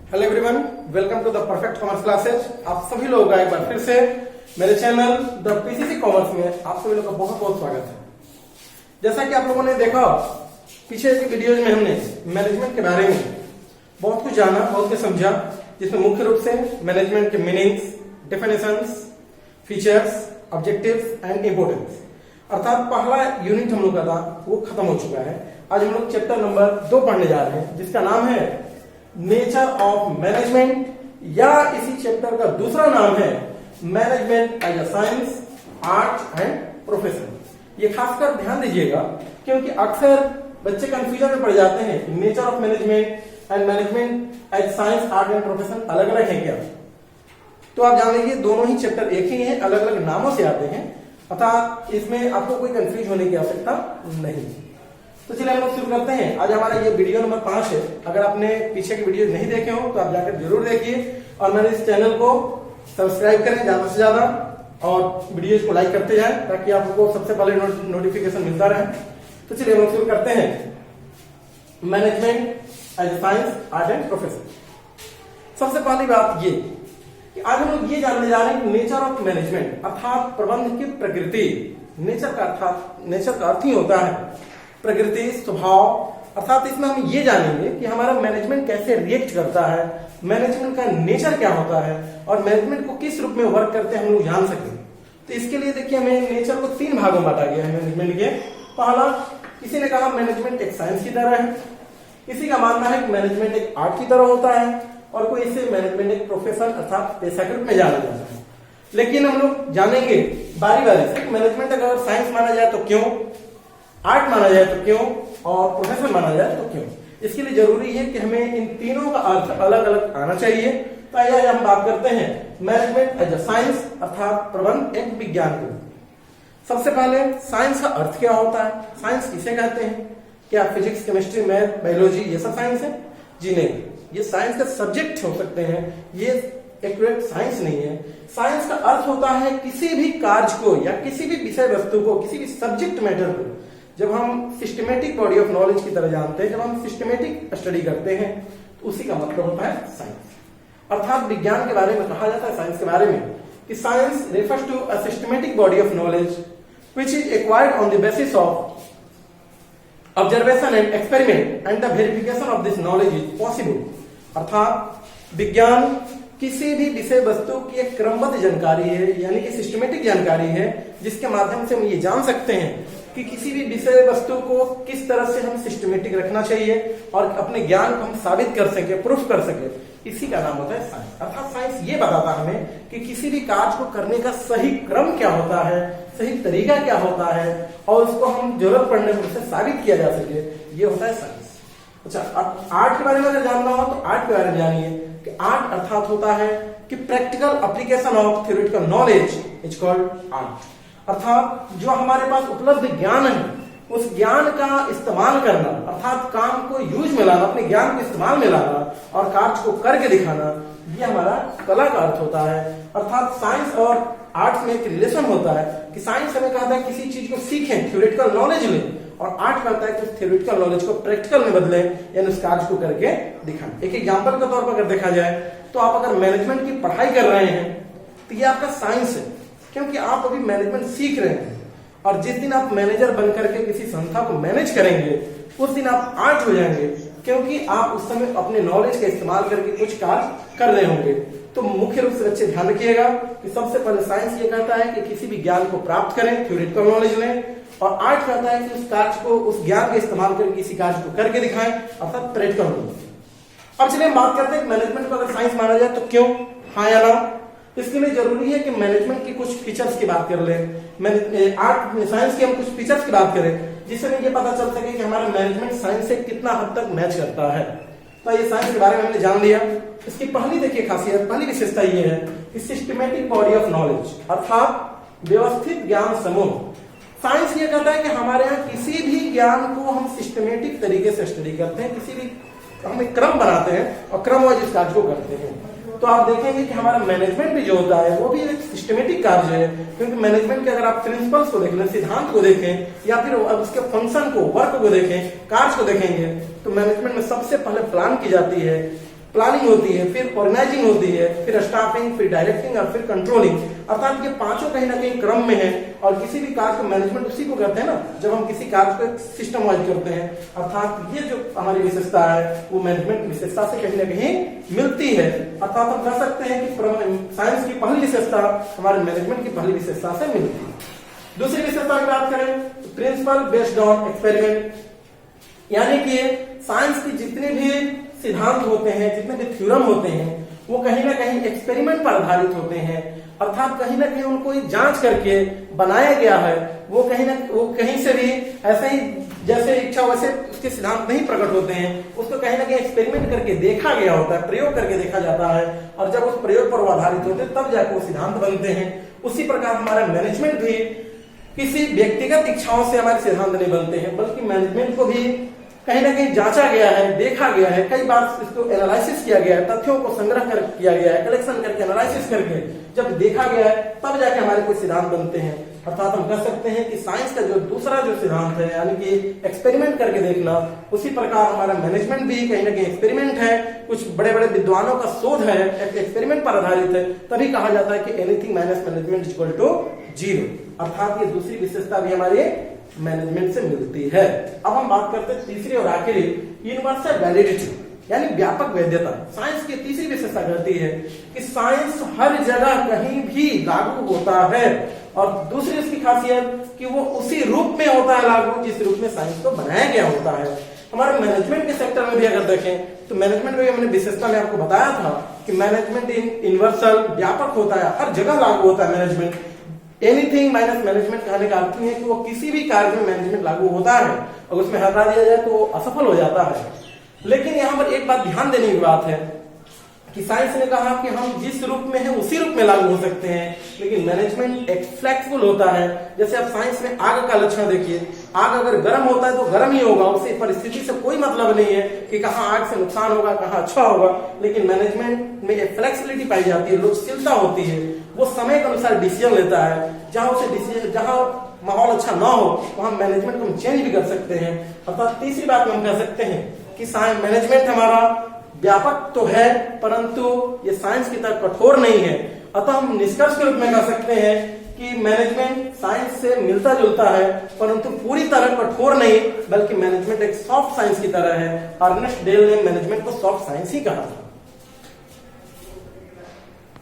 Hello everyone, welcome to the perfect commerce classes. आप सभी लोगों का एक बार फिर से मेरे चैनल द पीसीसी कॉमर्स में आप सभी लोगों का बहुत बहुत स्वागत है। जैसा कि आप लोगों ने देखा, पीछे की वीडियोज में हमने मैनेजमेंट के बारे में बहुत कुछ जाना, बहुत कुछ समझा, जिसमें मुख्य रूप से मैनेजमेंट के meanings, definitions, features, objectives and importance, अर्थात पहला यूनिट हम लोग का था वो खत्म हो चुका है। आज हम लोग चैप्टर नंबर 2 पढ़ने जा रहे हैं, जिसका नाम है नेचर ऑफ मैनेजमेंट, या इसी चैप्टर का दूसरा नाम है management as a science, art and profession. ये खासकर ध्यान दीजिएगा, क्योंकि अक्सर बच्चे कंफ्यूजन में पड़ जाते हैं कि nature of management and management as science, art and profession अलग अलग है क्या। तो आप जान लीजिए, दोनों ही चैप्टर एक ही हैं, अलग अलग नामों से आते हैं, अर्थात इसमें आपको कोई कंफ्यूज होने की आवश्यकता नहीं। तो चलिए हम लोग शुरू करते हैं। आज हमारा ये वीडियो नंबर 5 है। अगर आपने पीछे के वीडियो नहीं देखे हो तो आप जाकर जरूर देखिए, और मेरे इस चैनल को सब्सक्राइब करें ज्यादा से ज्यादा, और वीडियोज को लाइक करते जाएं ताकि आपको सबसे पहले नोटिफिकेशन मिलता रहे। तो चलिए हम लोग शुरू करते हैं management as science, art and profession. सबसे पहली बात ये कि आज हम लोग ये जानने जा रहे हैं नेचर ऑफ मैनेजमेंट, अर्थात प्रबंधन की प्रकृति। नेचर का अर्थ ही होता है प्रकृति, स्वभाव, अर्थात इसमें हम ये जानेंगे कि हमारा मैनेजमेंट कैसे रिएक्ट करता है, मैनेजमेंट का नेचर क्या होता है, और मैनेजमेंट को किस रूप में वर्क करते हैं हम लोग जान सकें। तो इसके लिए देखिए, हमें नेचर को 3 भागों में बांटा गया है मैनेजमेंट के। पहला, किसी ने कहा मैनेजमेंट एक साइंस की तरह है, किसी का मानना है कि मैनेजमेंट एक आर्ट की तरह होता है, और कोई इसे मैनेजमेंट एक प्रोफेशन अर्थात पेशा के रूप में जाना जाता है। लेकिन हम लोग जानेंगे बारी बारी से मैनेजमेंट अगर साइंस माना जाए तो क्यों, आर्ट माना जाए तो क्यों, और प्रोफेशन माना जाए तो क्यों। इसके लिए जरूरी है कि हमें इन तीनों का अर्थ अलग अलग आना चाहिए। तो आइए हम बात करते हैं मैनेजमेंट एज अ साइंस, अर्थात प्रबंधन एक विज्ञान को। सबसे पहले साइंस का अर्थ क्या होता है, साइंस किसे कहते हैं। क्या फिजिक्स, केमिस्ट्री, मैथ, बायोलॉजी ये सब साइंस है? जी नहीं, ये साइंस के सब्जेक्ट हो सकते हैं, ये एक्यूरेट साइंस नहीं है। साइंस का अर्थ होता है किसी भी कार्य को या किसी भी विषय वस्तु को, किसी भी सब्जेक्ट मैटर को जब हम सिस्टमेटिक बॉडी ऑफ नॉलेज की तरह जानते हैं, जब हम सिस्टमेटिक स्टडी करते हैं, तो उसी का मतलब होता है साइंस। अर्थात विज्ञान के बारे में कहा जाता है साइंस के बारे में कि science refers to a systematic body of knowledge which is acquired on the basis of observation and experiment and the verification of this knowledge is possible. अर्थात विज्ञान किसी भी विषय वस्तु की एक क्रमबद्ध जानकारी है, यानी कि सिस्टमेटिक जानकारी है, जिसके माध्यम से हम ये जान सकते हैं कि किसी भी विषय वस्तु को किस तरह से हम सिस्टमेटिक रखना चाहिए और अपने ज्ञान को हम साबित कर सके, प्रूफ कर सके। इसी का नाम होता है साइंस। अर्थात साइंस ये बताता है हमें कि किसी भी कार्य को करने का सही क्रम क्या होता है, सही तरीका क्या होता है, और उसको हम जरूरत पड़ने पर उसे साबित किया जा सके। ये होता है साइंस। अच्छा, अब आर्ट के बारे में अगर जानना हो तो आर्ट के बारे में जानिए कि आर्ट अर्थात होता है कि practical application of theoretical knowledge is called art. अर्थात जो हमारे पास उपलब्ध ज्ञान है, उस ज्ञान का इस्तेमाल करना, अर्थात काम को यूज में लाना, अपने ज्ञान को इस्तेमाल में लाना और कार्य को करके दिखाना, ये हमारा कला का अर्थ होता है। अर्थात साइंस और आर्ट्स में एक रिलेशन होता है कि साइंस हमें कहता है किसी चीज को सीखें, थ्योरेटिकल नॉलेज लें, और आर्ट कहता है कि उस थ्योरेटिकल नॉलेज को प्रैक्टिकल में बदलें, यानी उस कार्य को करके दिखाएं। एक एग्जांपल के तौर पर अगर देखा जाए तो आप अगर मैनेजमेंट की पढ़ाई कर रहे हैं तो ये आपका साइंस है, क्योंकि आप अभी मैनेजमेंट सीख रहे हैं, और जिस दिन आप मैनेजर बन करके किसी संस्था को मैनेज करेंगे उस दिन आप आर्ट हो जाएंगे, क्योंकि आप उस समय अपने नॉलेज का इस्तेमाल करके कुछ कार्य कर रहे होंगे। तो मुख्य रूप से बच्चे ध्यान रखिएगा कि सबसे पहले साइंस ये कहता है कि किसी भी ज्ञान को प्राप्त करें, थ्योरेटिकल नॉलेज लें, और आर्ट कहता है कि उस कार्य को, उस ज्ञान का इस्तेमाल करके किसी कार्य को करके दिखाएं, अर्थात प्रैक्टिकल नॉलेज। अब चलिए हम बात करते हैं मैनेजमेंट को अगर साइंस माना जाए तो क्यों, हाँ या ना। इसके लिए जरूरी है कि मैनेजमेंट की कुछ फीचर्स की बात कर लें, आर्ट साइंस की हम कुछ फीचर्स की बात करें, जिससे हमें ये पता चल सके कि हमारा मैनेजमेंट साइंस से कितना हद तक मैच करता है। तो ये साइंस के बारे में हमने जान लिया। इसकी पहली देखिए खासियत, पहली विशेषता ये है कि सिस्टमेटिक बॉडी ऑफ नॉलेज, अर्थात व्यवस्थित ज्ञान समूह। साइंस ये कहता है कि हमारे यहाँ किसी भी ज्ञान को हम सिस्टमेटिक तरीके से स्टडी करते हैं, किसी भी हम एक क्रम बनाते हैं और क्रम वाइज इस कार्य को करते हैं। तो आप देखेंगे कि हमारा मैनेजमेंट भी जो होता है वो भी एक सिस्टमेटिक कार्य है, क्योंकि मैनेजमेंट के अगर आप प्रिंसिपल्स को देख लें, सिद्धांत को देखें, या फिर उसके फंक्शन को, वर्क को देखें, कार्य को देखेंगे, तो मैनेजमेंट में सबसे पहले प्लान की जाती है प्लानिंग होती है, फिर ऑर्गेनाइजिंग होती है, फिर स्टाफिंग, फिर डायरेक्टिंग और फिर कंट्रोलिंग। अर्थात ये पांचों कहीं ना कहीं क्रम में है और किसी भी कार्य का मैनेजमेंट उसी को करते हैं ना, जब हम किसी कार्य को सिस्टम वाइज करते हैं। अर्थात ये जो हमारी विशेषता है वो मैनेजमेंट की विशेषता से कहीं ना कहीं मिलती है। अर्थात हम कह सकते हैं कि साइंस की पहली विशेषता हमारे मैनेजमेंट की पहली विशेषता से मिलती है। दूसरी विशेषता की बात करें तो प्रिंसिपल बेस्ड ऑन एक्सपेरिमेंट, यानी कि साइंस की जितने भी सिद्धांत होते हैं, जितने भी थ्योरम होते हैं, वो कहीं ना कहीं एक्सपेरिमेंट पर आधारित होते हैं। अर्थात कहीं ना कहीं उनको जांच करके बनाया गया है। वो कहीं से भी ऐसे ही जैसे इच्छा वैसे उसके सिद्धांत नहीं प्रकट होते हैं, उसको कहीं ना कहीं एक्सपेरिमेंट करके देखा गया होता है, प्रयोग करके देखा जाता है, और जब उस प्रयोग पर वो आधारित होते हैं तब जाकर वो सिद्धांत बनते हैं। उसी प्रकार हमारा मैनेजमेंट भी किसी व्यक्तिगत इच्छाओं से हमारे सिद्धांत नहीं बनते हैं, बल्कि मैनेजमेंट को भी कहीं ना कहीं जांचा गया है, देखा गया है, कई बार इसको एनालिसिस किया गया है, तथ्यों को संग्रह कर किया गया है, कलेक्शन करके एनालिसिस करके जब देखा गया है तब जाके हमारे कोई सिद्धांत बनते हैं। अर्थात हम कह सकते हैं कि साइंस का जो दूसरा जो सिद्धांत है, यानी कि एक्सपेरिमेंट करके देखना, उसी प्रकार हमारा मैनेजमेंट भी कहीं ना कहीं एक्सपेरिमेंट है। कुछ बड़े बड़े विद्वानों का शोध है, एक्सपेरिमेंट पर आधारित है, तभी कहा जाता है कि anything minus management is equal to 0। अर्थात ये दूसरी विशेषता भी हमारे मैनेजमेंट से मिलती है। अब हम बात करते हैं तीसरी और आखिरी, यूनिवर्सल वैलिडिटी, यानी व्यापक वैधता। साइंस की तीसरी विशेषता कहती है कि साइंस हर जगह कहीं भी लागू होता है, और दूसरी इसकी खासियत कि वो उसी रूप में होता है लागू जिस रूप में साइंस को बनाया गया होता है। हमारे मैनेजमेंट के सेक्टर में भी अगर देखें तो मैनेजमेंट में हमने विशेषता में आपको बताया था कि मैनेजमेंट यूनिवर्सल, व्यापक होता है, हर जगह लागू होता है मैनेजमेंट। एनीथिंग माइनस मैनेजमेंट कहने का अर्थ है कि वो किसी भी कार्य में मैनेजमेंट लागू होता है और उसमें हटा दिया जाए तो वो असफल हो जाता है। लेकिन यहाँ पर एक बात ध्यान देने की बात है कि साइंस ने कहा कि हम जिस रूप में है उसी रूप में लागू हो सकते हैं, लेकिन मैनेजमेंट एक फ्लेक्सिबल होता है। जैसे आप साइंस में आग का लक्षण देखिए, आग अगर गर्म होता है तो गर्म ही होगा, उससे परिस्थिति से कोई मतलब नहीं है कि कहाँ आग से नुकसान होगा, कहाँ अच्छा होगा। लेकिन मैनेजमेंट में एक फ्लेक्सिबिलिटी पाई जाती है, लोचशीलता होती है, वो समय के अनुसार डिसीजन लेता है। जहां माहौल अच्छा ना हो वहां मैनेजमेंट को हम चेंज भी कर सकते हैं। अर्थात तीसरी बात में हम कह सकते हैं कि मैनेजमेंट हमारा व्यापक तो है, परंतु ये साइंस की तरह कठोर नहीं है। अतः हम निष्कर्ष के रूप में कह सकते हैं कि मैनेजमेंट साइंस से मिलता जुलता है, परंतु पूरी तरह कठोर नहीं, बल्कि मैनेजमेंट एक सॉफ्ट साइंस की तरह है। अर्नेस्ट डेल ने मैनेजमेंट को सॉफ्ट साइंस ही कहा था।